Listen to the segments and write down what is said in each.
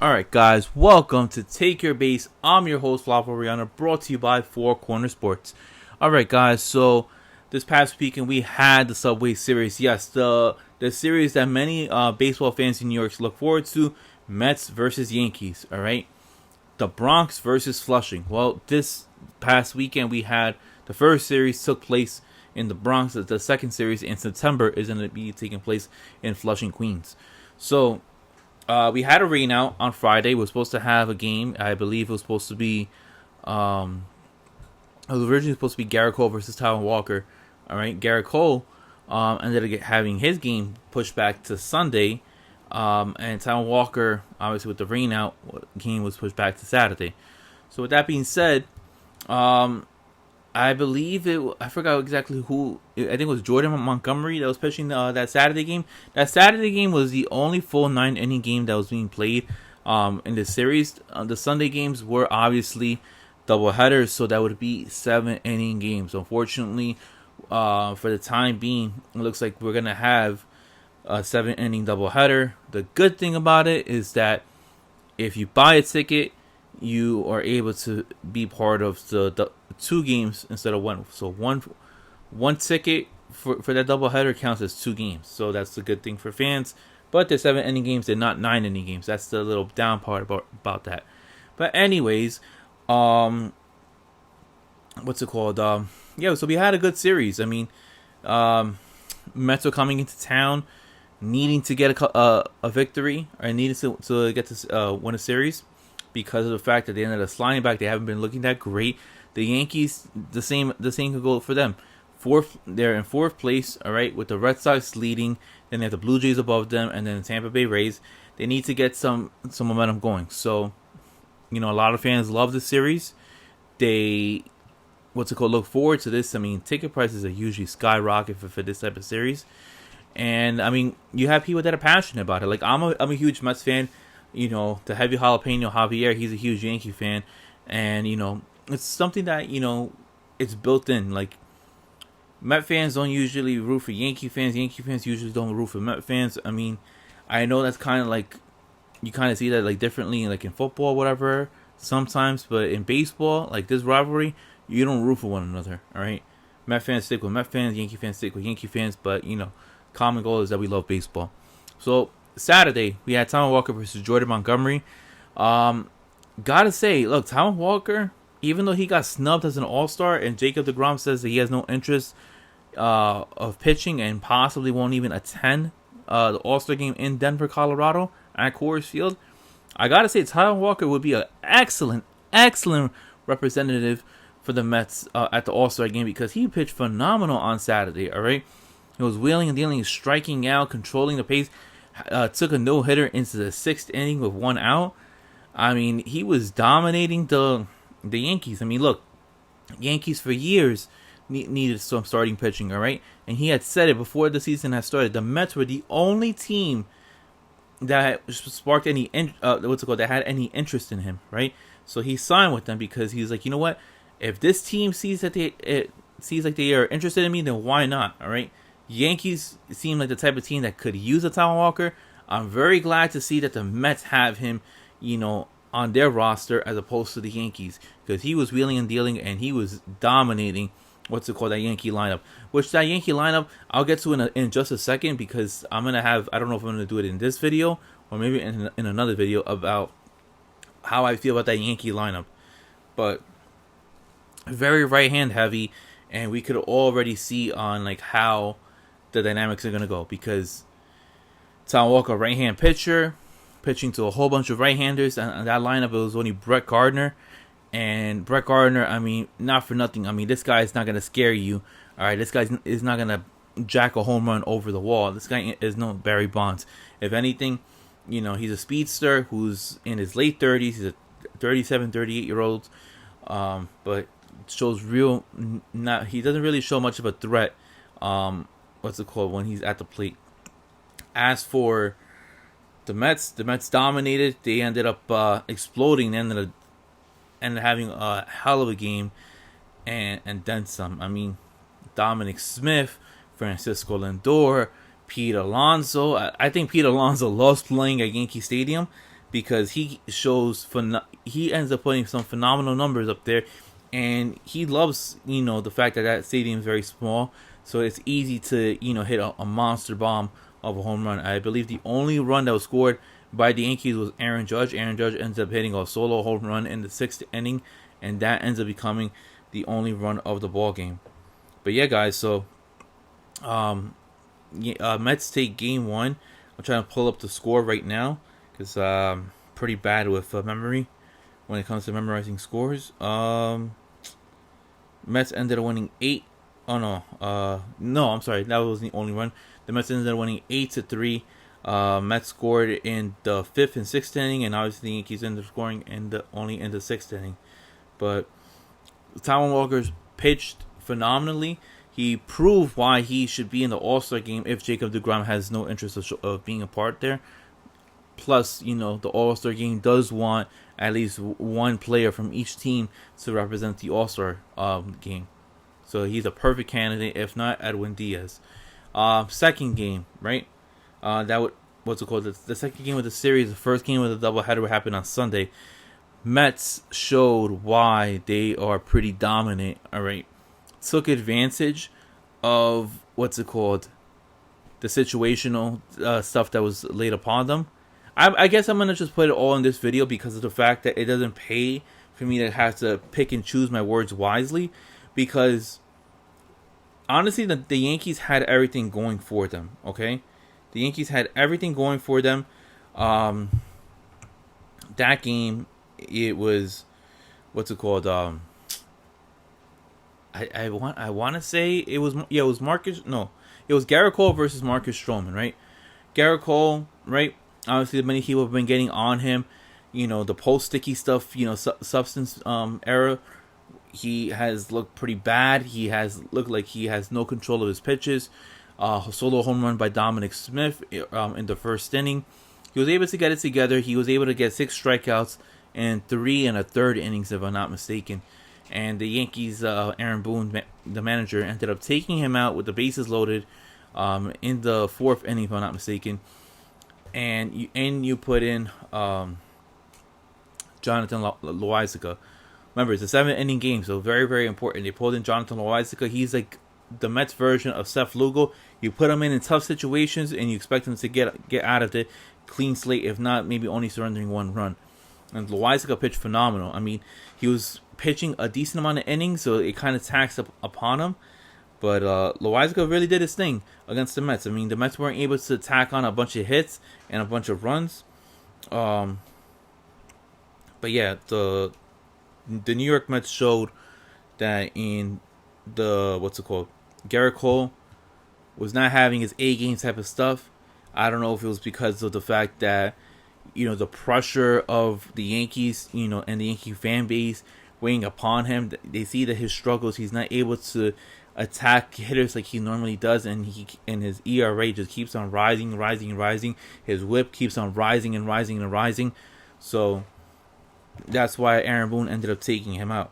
Alright guys, welcome to Take Your Base. I'm your host, Flavo Rihanna, brought to you by Four Corner Sports. Alright guys, so this past weekend we had the Subway Series. Yes, the series that many baseball fans in New York look forward to. Mets versus Yankees, alright? The Bronx versus Flushing. Well, this past weekend we had the first series took place in the Bronx. The second series in September is going to be taking place in Flushing, Queens. So, we had a rain out on Friday. We were supposed to have a game. I believe it was supposed to be, it was originally supposed to be Garrett Cole versus Taijuan Walker. All right, Garrett Cole ended up having his game pushed back to Sunday, and Taijuan Walker, obviously with the rain out, game was pushed back to Saturday. So with that being said, I believe I forgot exactly who. I think it was Jordan Montgomery that was pitching that Saturday game. That Saturday game was the only full 9-inning game that was being played in the series. The Sunday games were obviously doubleheaders, so that would be 7-inning games. Unfortunately, for the time being, it looks like we're going to have a 7-inning doubleheader. The good thing about it is that if you buy a ticket, you are able to be part of the two games instead of one. So one ticket for that doubleheader counts as two games. So that's the good thing for fans. But they're 7-inning games, they're not 9-inning games. That's the little down part about that. But anyways, what's it called? Yeah, so we had a good series. I mean, Mets are coming into town needing to get a victory, or needing to get to win a series, because of the fact that they ended up sliding back. They haven't been looking that great. The Yankees, the same could go for them. They're in fourth place, all right, with the Red Sox leading. Then they have the Blue Jays above them, and then the Tampa Bay Rays. They need to get some momentum going. So, a lot of fans love the series. They, look forward to this. I mean, ticket prices are usually skyrocket for this type of series. And, I mean, you have people that are passionate about it. Like, I'm a huge Mets fan. The heavy jalapeno Javier, he's a huge Yankee fan. And, it's something that, it's built in. Like, Met fans don't usually root for Yankee fans. Yankee fans usually don't root for Met fans. I mean, I know that's kind of like, you kind of see that like differently, like in football or whatever sometimes. But in baseball, like this rivalry, you don't root for one another, all right? Met fans stick with Met fans. Yankee fans stick with Yankee fans. But, common goal is that we love baseball. So, Saturday, we had Taijuan Walker versus Jordan Montgomery. Gotta say, look, Taijuan Walker, even though he got snubbed as an all-star, and Jacob deGrom says that he has no interest of pitching and possibly won't even attend the all-star game in Denver, Colorado at Coors Field, I gotta say Taijuan Walker would be an excellent representative for the Mets at the all-star game, because he pitched phenomenal on Saturday, all right? He was wheeling and dealing, striking out, controlling the pace. Took a no-hitter into the 6th inning with 1 out. I mean, he was dominating the Yankees. I mean, look, Yankees for years needed some starting pitching, all right? And he had said it before the season had started. The Mets were the only team that sparked any that had any interest in him, right? So he signed with them because he's like, you know what? If this team sees that sees like they are interested in me, then why not? All right. Yankees seem like the type of team that could use a Taijuan Walker. I'm very glad to see that the Mets have him, on their roster as opposed to the Yankees, because he was wheeling and dealing and he was dominating that Yankee lineup. Which that Yankee lineup I'll get to in just a second, because I don't know if I'm gonna do it in this video or maybe in another video about how I feel about that Yankee lineup. But very right hand heavy, and we could already see on like how the dynamics are going to go, because Taijuan Walker, right-hand pitcher, pitching to a whole bunch of right-handers, and that lineup, it was only Brett Gardner. And Brett Gardner, I mean, not for nothing, I mean, this guy is not going to scare you, all right? This guy is not going to jack a home run over the wall. This guy is no Barry Bonds. If anything, he's a speedster who's in his late 30s. He's a 37, 38-year-old, but shows he doesn't really show much of a threat, when he's at the plate. As for the Mets dominated. They ended up exploding. They ended up having a hell of a game, and then some. I mean, Dominic Smith, Francisco Lindor, Pete Alonso. I think Pete Alonso loves playing at Yankee Stadium, because he he ends up putting some phenomenal numbers up there, and he loves the fact that that stadium is very small, so it's easy to hit a monster bomb of a home run. I believe the only run that was scored by the Yankees was Aaron Judge. Aaron Judge ends up hitting a solo home run in the 6th inning, and that ends up becoming the only run of the ball game. But yeah, guys, so Mets take game 1. I'm trying to pull up the score right now because pretty bad with memory when it comes to memorizing scores. Mets ended up winning 8. Oh no, I'm sorry, that was the only run. The Mets ended up winning 8-3. Mets scored in the 5th and 6th inning, and obviously the Yankees ended up scoring only in the 6th inning. But Taijuan Walker pitched phenomenally. He proved why he should be in the All-Star game if Jacob deGrom has no interest of being a part there. Plus, the All-Star game does want at least one player from each team to represent the All-Star game. So he's a perfect candidate, if not Edwin Diaz. Second game, right? What's it called? The second game of the series, the first game of the doubleheader would happen on Sunday. Mets showed why they are pretty dominant, all right? Took advantage of, the situational stuff that was laid upon them. I guess I'm going to just put it all in this video because of the fact that it doesn't pay for me to have to pick and choose my words wisely. Because, honestly, the Yankees had everything going for them, okay? The Yankees had everything going for them. That game, it was, I want to say it was Garrett Cole versus Marcus Stroman, right? Garrett Cole, right? Obviously, many people have been getting on him. The post sticky stuff, substance era. He has looked pretty bad. He has looked like he has no control of his pitches. Solo home run by Dominic Smith in the 1st inning. He was able to get it together. He was able to get 6 strikeouts and 3 1/3 innings, if I'm not mistaken. And the Yankees, Aaron Boone, the manager, ended up taking him out with the bases loaded in the 4th inning, if I'm not mistaken. And you put in Jonathan Loáisiga. Remember, it's a 7-inning game, so very, very important. They pulled in Jonathan Loáisiga. He's like the Mets version of Seth Lugo. You put him in tough situations, and you expect him to get out of it clean slate, if not maybe only surrendering 1 run. And Loáisiga pitched phenomenal. I mean, he was pitching a decent amount of innings, so it kind of taxed upon him. But Loáisiga really did his thing against the Mets. I mean, the Mets weren't able to tack on a bunch of hits and a bunch of runs. But yeah, the New York Mets showed that in Garrett Cole was not having his A game type of stuff. I don't know if it was because of the fact that the pressure of the Yankees, and the Yankee fan base weighing upon him. They see that his struggles, he's not able to attack hitters like he normally does, and his ERA just keeps on rising. His whip keeps on rising. So that's why Aaron Boone ended up taking him out.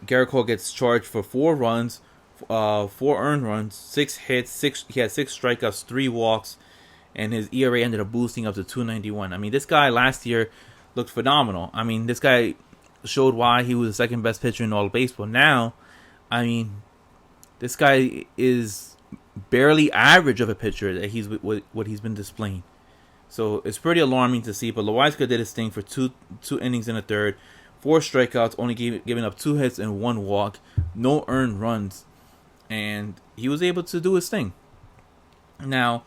Garrett Cole gets charged for 4 runs, 4 earned runs, 6 hits, he had 6 strikeouts, 3 walks, and his ERA ended up boosting up to 2.91. I mean, this guy last year looked phenomenal. I mean, this guy showed why he was the second best pitcher in all of baseball. Now, I mean, this guy is barely average of a pitcher that what he's been displaying. So it's pretty alarming to see. But Loáisiga did his thing for two innings and a third, 4 strikeouts, only giving up 2 hits and 1 walk, no earned runs, and he was able to do his thing. Now,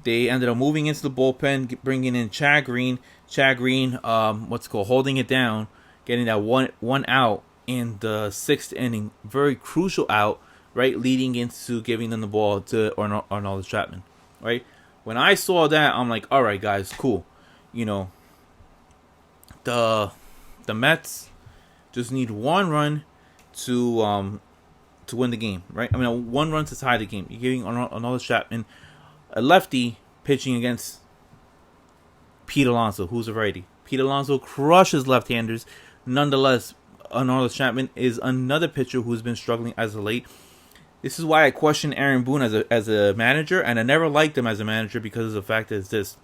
they ended up moving into the bullpen, bringing in Chad Green. Holding it down, getting that one out in the 6th inning, very crucial out, right, leading into giving them the ball to Aroldis Chapman, right. When I saw that, I'm like, all right, guys, cool. The Mets just need 1 run to win the game, right? I mean, 1 run to tie the game. You're giving Aroldis Chapman, a lefty, pitching against Pete Alonso, who's a righty. Pete Alonso crushes left-handers. Nonetheless, Aroldis Chapman is another pitcher who's been struggling as of late. This is why I question Aaron Boone as a manager, and I never liked him as a manager because of the fact that it's this.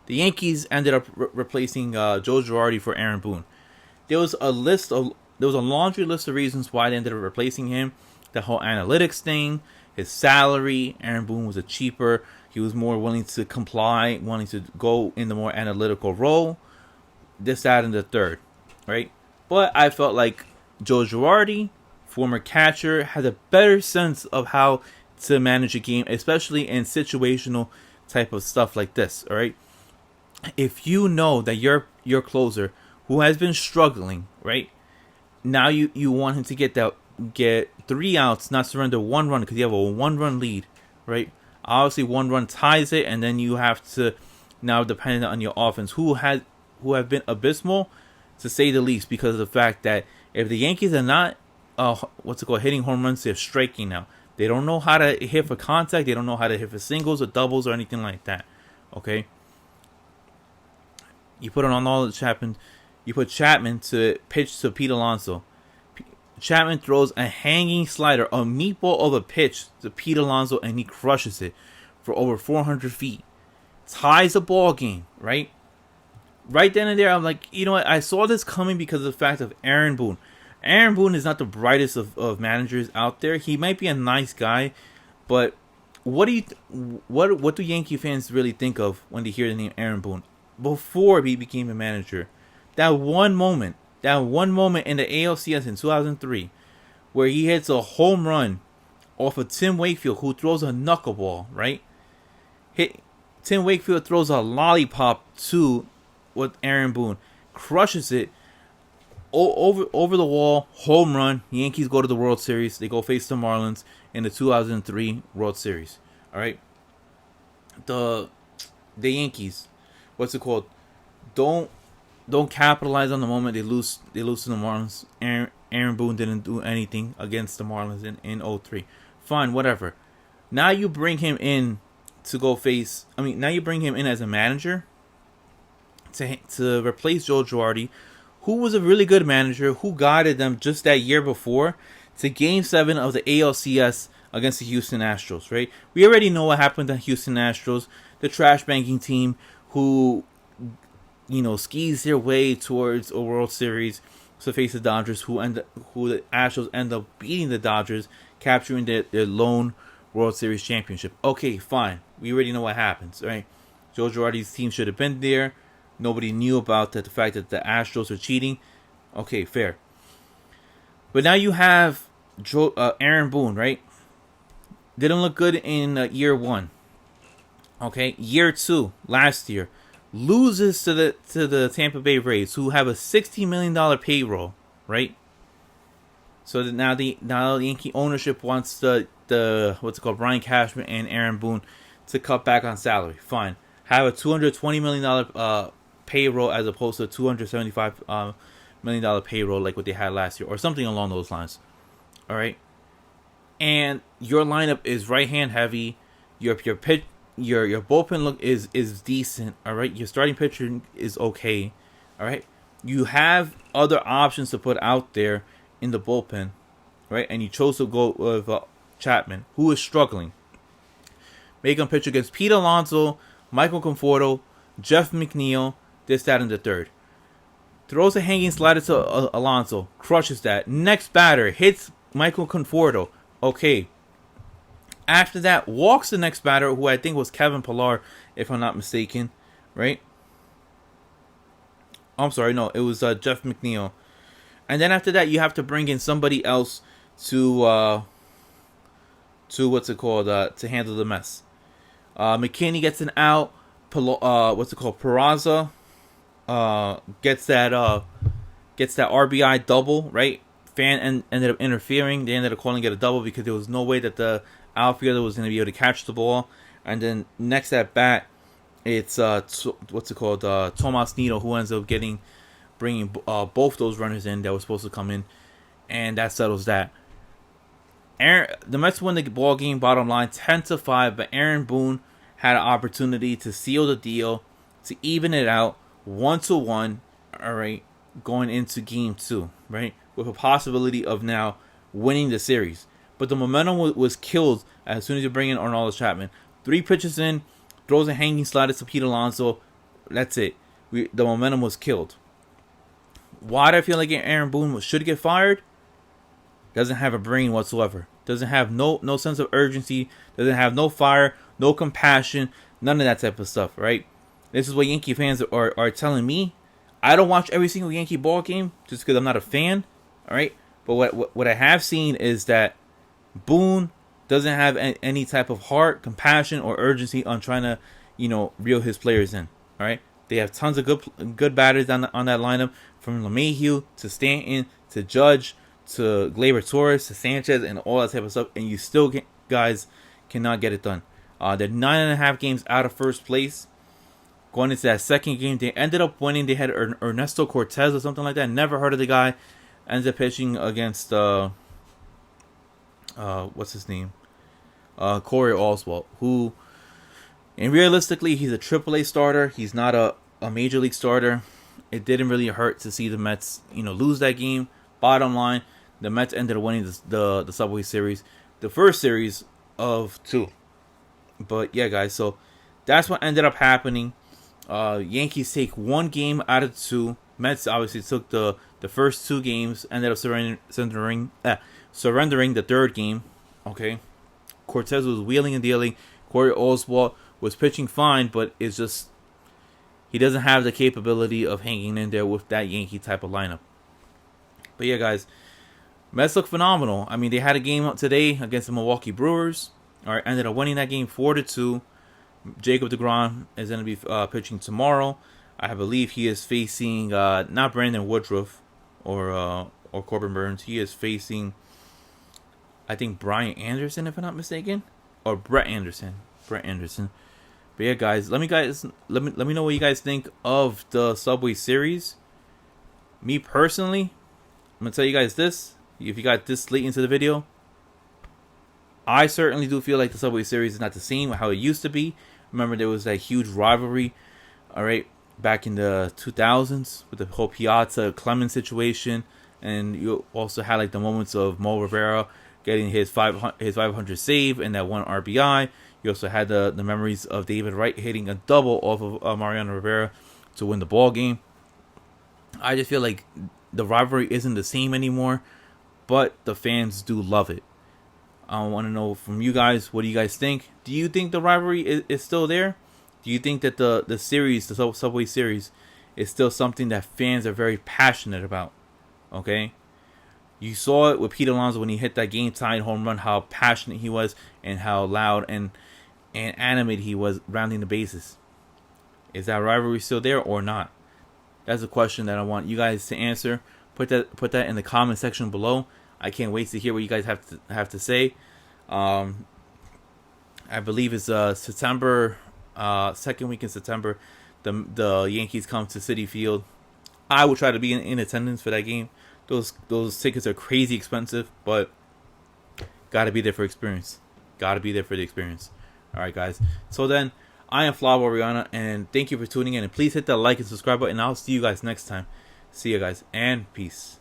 The Yankees ended up replacing Joe Girardi for Aaron Boone. There was a laundry list of reasons why they ended up replacing him. The whole analytics thing, his salary. Aaron Boone was a cheaper. He was more willing to comply, wanting to go in the more analytical role. This, that, and the third, right? But I felt like Joe Girardi, former catcher, has a better sense of how to manage a game, especially in situational type of stuff like this. All right, if you know that your closer who has been struggling, right, now you want him to get 3 outs, not surrender 1 run because you have a 1-run lead, right? Obviously, 1 run ties it, and then you have to now depending on your offense who have been abysmal, to say the least, because of the fact that if the Yankees are not hitting home runs, they're striking now. They don't know how to hit for contact. They don't know how to hit for singles or doubles or anything like that. Okay. You put it on all the Chapman. You put Chapman to pitch to Pete Alonso. Chapman throws a hanging slider, a meatball of a pitch to Pete Alonso, and he crushes it for over 400 feet. Ties the ball game, right? Right then and there, I'm like, you know what? I saw this coming because of the fact of Aaron Boone. Aaron Boone is not the brightest of managers out there. He might be a nice guy, but what do Yankee fans really think of when they hear the name Aaron Boone? Before he became a manager, that one moment in the ALCS in 2003, where he hits a home run off of Tim Wakefield, who throws a knuckleball, right? Tim Wakefield throws a lollipop to with Aaron Boone, crushes it over the wall, home run. Yankees go to the World Series. They go face the Marlins in the 2003 World Series. All right, the Yankees, what's it called? Don't capitalize on the moment. They lose to the Marlins. Aaron Boone didn't do anything against the Marlins in 03. Fine, whatever. Now you bring him in to go face. Now you bring him in as a manager to replace Joe Girardi, who was a really good manager, who guided them just that year before to Game 7 of the ALCS against the Houston Astros, right? We already know what happened to Houston Astros, the trash banking team who, skis their way towards a World Series to face the Dodgers, who the Astros end up beating the Dodgers, capturing their lone World Series championship. Okay, fine. We already know what happens, right? Joe Girardi's team should have been there. Nobody knew about the fact that the Astros are cheating. Okay, fair. But now you have Aaron Boone, right? Didn't look good in year 1. Okay, year 2, last year, loses to the Tampa Bay Rays, who have a $60 million payroll, right? So that now the Yankee ownership wants the Brian Cashman and Aaron Boone to cut back on salary. Fine, have a $220 million payroll as opposed to $275 million payroll like what they had last year, or something along those lines. All right, and your lineup is right hand heavy. Your bullpen look is decent. All right, your starting pitcher is okay. All right, you have other options to put out there in the bullpen, right? And you chose to go with Chapman, who is struggling. Make him pitch against Pete Alonso, Michael Conforto, Jeff McNeil, this, that, and the third. Throws a hanging slider to Alonso, crushes that. Next batter hits Michael Conforto. Okay. After that, walks the next batter, who I think was Kevin Pillar, if I'm not mistaken, right? I'm sorry, no, it was Jeff McNeil. And then after that, you have to bring in somebody else to to handle the mess. McKinney gets an out. Peraza gets that RBI double, right? Fan ended up interfering. They ended up calling it a double because there was no way that the outfielder was going to be able to catch the ball. And then next at bat, it's Tomas Nido, who ends up bringing both those runners in that were supposed to come in, and that settles that. The Mets win the ball game, bottom line 10-5, but Aaron Boone had an opportunity to seal the deal, to even it out 1-1. All right, going into Game 2, right, with a possibility of now winning the series. but the momentum was killed as soon as you bring in Aroldis Chapman. 3 pitches in, throws a hanging slider to Pete Alonso. That's it. The momentum was killed. Why do I feel like Aaron Boone should get fired? Doesn't have a brain whatsoever. Doesn't have no sense of urgency. Doesn't have no fire, no compassion, none of that type of stuff, right? This is what Yankee fans are telling me. I don't watch every single Yankee ball game just because I'm not a fan, all right? But what I have seen is that Boone doesn't have any type of heart, compassion, or urgency on trying to, reel his players in, all right? They have tons of good batters on that lineup, from LeMahieu to Stanton to Judge to Gleyber Torres to Sanchez and all that type of stuff, and you still guys cannot get it done. They're 9.5 games out of first place. Going into that second game, they ended up winning. They had Ernesto Cortez or something like that. Never heard of the guy. Ended up pitching against what's his name? Corey Oswalt, who, and realistically, he's a AAA starter. He's not a major league starter. It didn't really hurt to see the Mets, lose that game. Bottom line, the Mets ended up winning the Subway Series, the first series of 2. But yeah, guys, so that's what ended up happening. Yankees take 1 game out of 2. Mets obviously took the first 2 games, ended up surrendering the third game. Okay, Cortez was wheeling and dealing. Corey Oswalt was pitching fine, but it's just he doesn't have the capability of hanging in there with that Yankee type of lineup. But yeah, guys, Mets look phenomenal. I mean, they had a game up today against the Milwaukee Brewers. All right, ended up winning that game 4-2. Jacob deGrom is going to be pitching tomorrow. I believe he is facing not Brandon Woodruff or Corbin Burns. He is facing, I think, Brian Anderson, if I'm not mistaken, or Brett Anderson. But yeah, guys, let me know what you guys think of the Subway Series. Me personally, I'm gonna tell you guys this. If you got this late into the video, I certainly do feel like the Subway Series is not the same how it used to be. Remember, there was that huge rivalry, all right, back in the 2000s with the whole Piazza Clemens situation, and you also had like the moments of Mo Rivera getting his 500 save and that 1 RBI. You also had the memories of David Wright hitting a double off of Mariano Rivera to win the ball game. I just feel like the rivalry isn't the same anymore, but the fans do love it. I want to know from you guys, what do you guys think? Do you think the rivalry is still there? Do you think that the series, the Subway Series, is still something that fans are very passionate about? Okay? You saw it with Pete Alonso when he hit that game-tying home run, how passionate he was and how loud and animated he was rounding the bases. Is that rivalry still there or not? That's a question that I want you guys to answer. Put that in the comment section below. I can't wait to hear what you guys have to say. I believe it's September, second week in September. The Yankees come to Citi Field. I will try to be in attendance for that game. Those tickets are crazy expensive, but gotta be there for experience. Gotta be there for the experience. All right, guys. So then, I am Flavo Rihanna, and thank you for tuning in. And please hit that like and subscribe button. And I'll see you guys next time. See you guys, and peace.